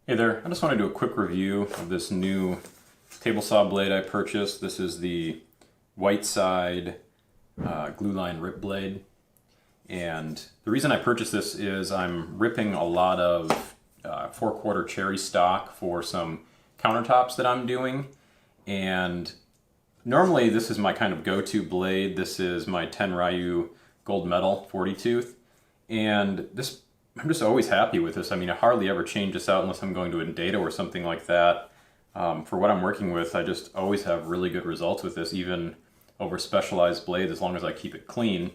Hey there, I just want to do a quick review of this new table saw blade I purchased. This is the Whiteside glue line rip blade. And the reason I purchased this is I'm ripping a lot of 4/4 cherry stock for some countertops that I'm doing. And normally this is my kind of go-to blade. This is my Tenryu gold metal 40 tooth. And this I'm just always happy with this. I mean, I hardly ever change this out unless I'm going to a data or something like that. For what I'm working with, I just always have really good results with this, even over specialized blades, as long as I keep it clean.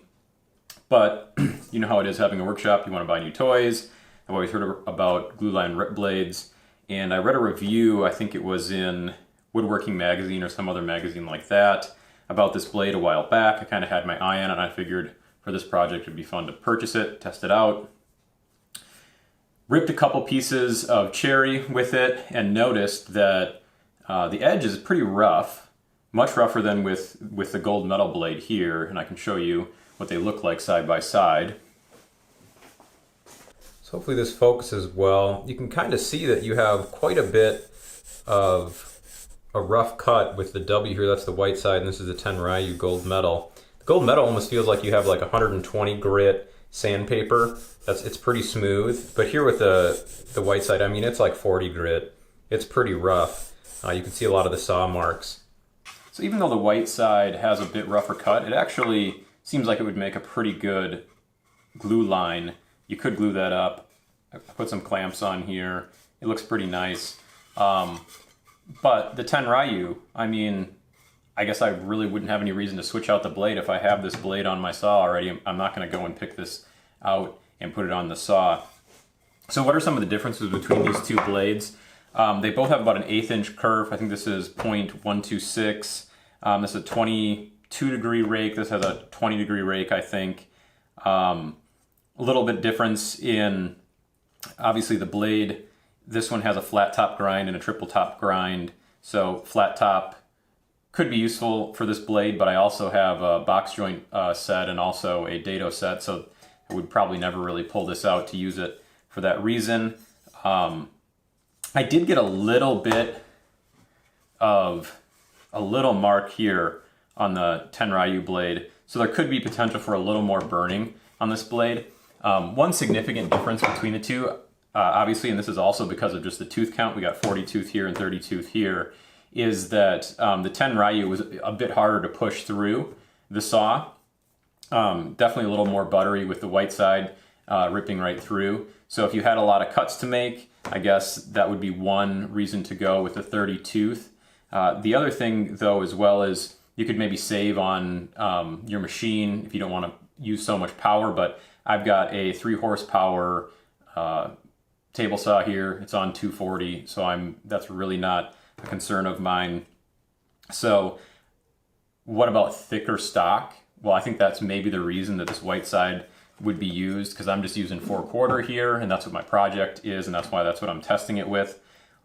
But you know how it is having a workshop. You want to buy new toys. I've always heard about glue line rip blades. And I read a review, I think it was in Woodworking Magazine or some other magazine like that, about this blade a while back. I kind of had my eye on it, and I figured for this project it'd be fun to purchase it, test it out. Ripped a couple pieces of cherry with it and noticed that the edge is pretty rough, much rougher than with the gold metal blade here, and I can show you what they look like side by side. So hopefully this focuses well. You can kind of see that you have quite a bit of a rough cut with the W here. That's the Whiteside, and this is the Tenryu gold metal. The gold metal almost feels like you have like 120 grit sandpaper. It's pretty smooth, but here with the Whiteside, I mean, it's like 40 grit. It's pretty rough. You can see a lot of the saw marks. So even though the Whiteside has a bit rougher cut, it actually seems like it would make a pretty good glue line. You could glue that up. I put some clamps on here. It looks pretty nice. But the Tenryu, I mean, I guess I really wouldn't have any reason to switch out the blade. If I have this blade on my saw already, I'm not going to go and pick this out and put it on the saw. So what are some of the differences between these two blades? They both have about an 1/8 inch kerf. I think this is 0.126. This is a 22 degree rake. This has a 20 degree rake, I think. A little bit difference in, obviously, the blade. This one has a flat top grind and a triple top grind. So flat top could be useful for this blade, but I also have a box joint set and also a dado set, so I would probably never really pull this out to use it for that reason. I did get a little bit of a little mark here on the Tenryu blade, so there could be potential for a little more burning on this blade. One significant difference between the two, obviously, and this is also because of just the tooth count, we got 40 tooth here and 30 tooth here, is that the Tenryu was a bit harder to push through the saw. Definitely a little more buttery with the Whiteside ripping right through. So if you had a lot of cuts to make, I guess that would be one reason to go with the 30 tooth. The other thing, though, as well, is you could maybe save on your machine if you don't want to use so much power, but I've got a 3 horsepower table saw here. It's on 240, so that's really not a concern of mine. So what about thicker stock? Well, I think that's maybe the reason that this Whiteside would be used, because I'm just using 4/4 here, and that's what my project is, and that's what I'm testing it with.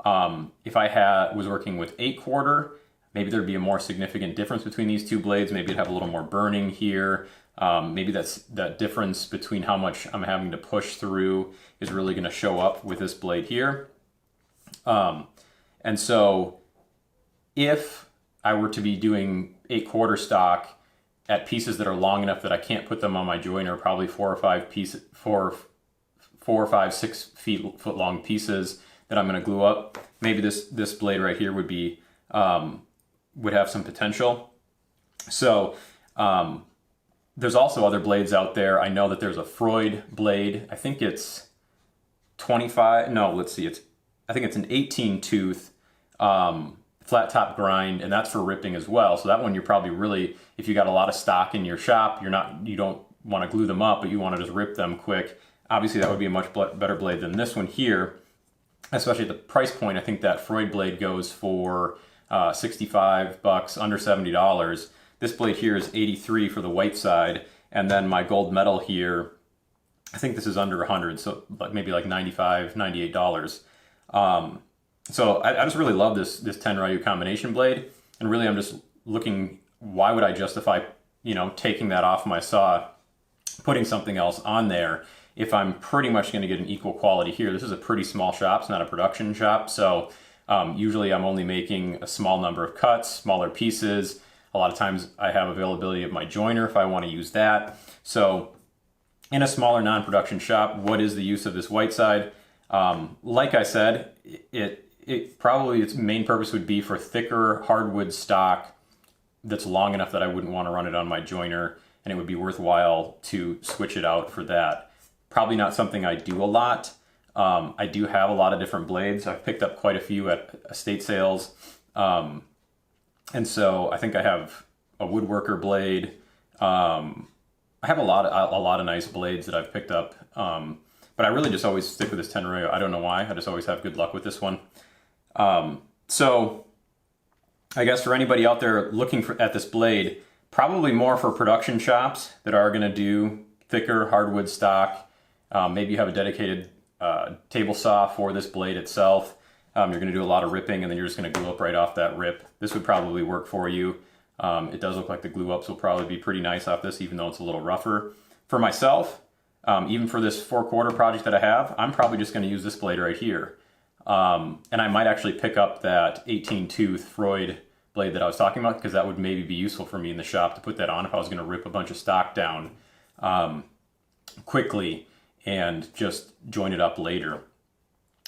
If I was working with 8/4, maybe there'd be a more significant difference between these two blades. Maybe it'd have a little more burning here. Maybe that difference between how much I'm having to push through is really going to show up with this blade here. And so if I were to be doing 8/4 stock at pieces that are long enough that I can't put them on my joiner, probably 4 or 5, 6 foot long pieces that I'm going to glue up, maybe this blade right here would have some potential. So there's also other blades out there. I know that there's a Freud blade. I think it's 25. No, let's see. I think it's an 18 tooth. Flat top grind, and that's for ripping as well. So that one you're probably really, if you got a lot of stock in your shop, you don't want to glue them up, but you want to just rip them quick. Obviously that would be a much better blade than this one here, especially at the price point. I think that Freud blade goes for $65, under $70. This blade here is $83 for the Whiteside, and then my gold metal here, I think this is under 100, so maybe like $95, $98. So I just really love this Tenryu combination blade, and really I'm just looking, why would I justify taking that off my saw, putting something else on there? if I'm pretty much going to get an equal quality here. This is a pretty small shop, it's not a production shop, so usually I'm only making a small number of cuts, smaller pieces. A lot of times I have availability of my joiner if I want to use that. So in a smaller non-production shop, what is the use of this Whiteside? Like I said, it probably its main purpose would be for thicker hardwood stock that's long enough that I wouldn't want to run it on my joiner, and it would be worthwhile to switch it out for that. Probably not something I do a lot. I do have a lot of different blades. I've picked up quite a few at estate sales. And so I think I have a woodworker blade. I have a lot of nice blades that I've picked up. But I really just always stick with this Tenryu. I don't know why. I just always have good luck with this one. So I guess for anybody out there looking at this blade, probably more for production shops that are going to do thicker hardwood stock. Maybe you have a dedicated table saw for this blade itself. You're going to do a lot of ripping, and then you're just going to glue up right off that rip. This would probably work for you. It does look like the glue ups will probably be pretty nice off this, even though it's a little rougher. For myself, even for this 4/4 project that I have, I'm probably just going to use this blade right here. And I might actually pick up that 18 tooth Freud blade that I was talking about, because that would maybe be useful for me in the shop to put that on if I was going to rip a bunch of stock down quickly and just join it up later.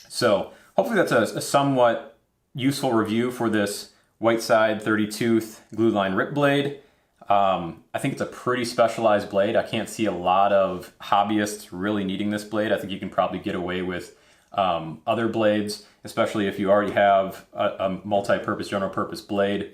So hopefully that's a somewhat useful review for this Whiteside 30 tooth glue line rip blade. I think it's a pretty specialized blade. I can't see a lot of hobbyists really needing this blade. I think you can probably get away with other blades, especially if you already have a multi-purpose, general purpose blade.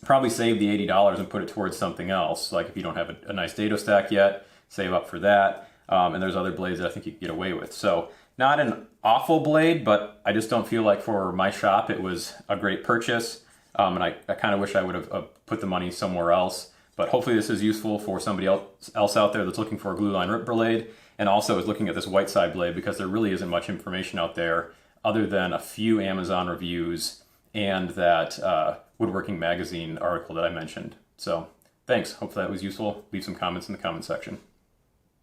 Probably save the $80 and put it towards something else. Like if you don't have a nice dado stack yet, save up for that. And there's other blades that I think you can get away with. So not an awful blade, but I just don't feel like for my shop it was a great purchase. And I kind of wish I would have put the money somewhere else. But hopefully this is useful for somebody else out there that's looking for a glue line rip blade, and also is looking at this Whiteside blade, because there really isn't much information out there other than a few Amazon reviews and that Woodworking Magazine article that I mentioned. So thanks. Hopefully that was useful. Leave some comments in the comment section.